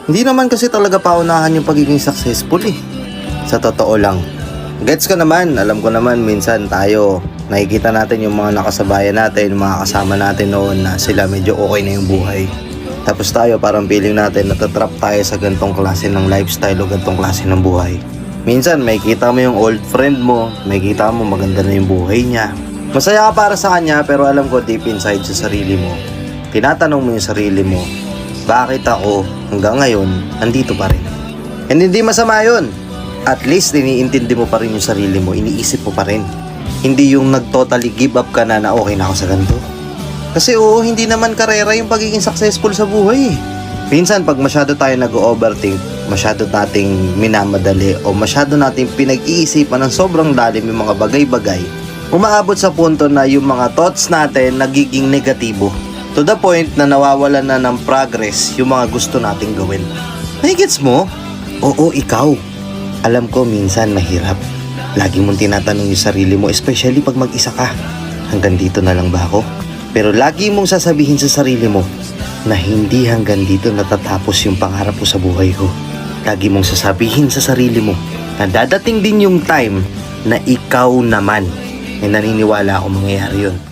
Hindi naman kasi talaga paunahan yung pagiging successful eh. Sa totoo lang. Gets ko naman, alam ko naman minsan tayo, nakikita natin yung mga nakasabayan natin, mga kasama natin noon na sila medyo okay na yung buhay. Tapos tayo parang feeling natin natatrap tayo sa gantong klase ng lifestyle o gantong klase ng buhay. Minsan may kita mo yung old friend mo, may kita mo maganda na yung buhay niya. Masaya ka para sa kanya pero alam ko deep inside sa sarili mo, tinatanong mo yung sarili mo, bakit ako hanggang ngayon andito pa rin? And hindi masama yun. At least iniintindi mo pa rin yung sarili mo, iniisip mo pa rin. Hindi yung nag-totally give up ka na okay na ako sa ganito. Kasi oo, hindi naman karera yung pagiging successful sa buhay. Minsan pag masyado tayo nag-overthink, masyado nating minamadali o masyado nating pinag-iisipan ng sobrang lalim yung mga bagay-bagay, umaabot sa punto na yung mga thoughts natin nagiging negatibo. To the point na nawawalan na ng progress yung mga gusto nating gawin. Nakigets mo? Oo, ikaw. Alam ko minsan mahirap. Lagi mong tinatanong yung sarili mo, especially pag mag-isa ka. Hanggang dito na lang ba ako? Pero lagi mong sasabihin sa sarili mo na hindi hanggang dito natatapos yung pangarap ko sa buhay ko. Lagi mong sasabihin sa sarili mo na dadating din yung time na ikaw naman. Naniniwala ako mangyayari yun.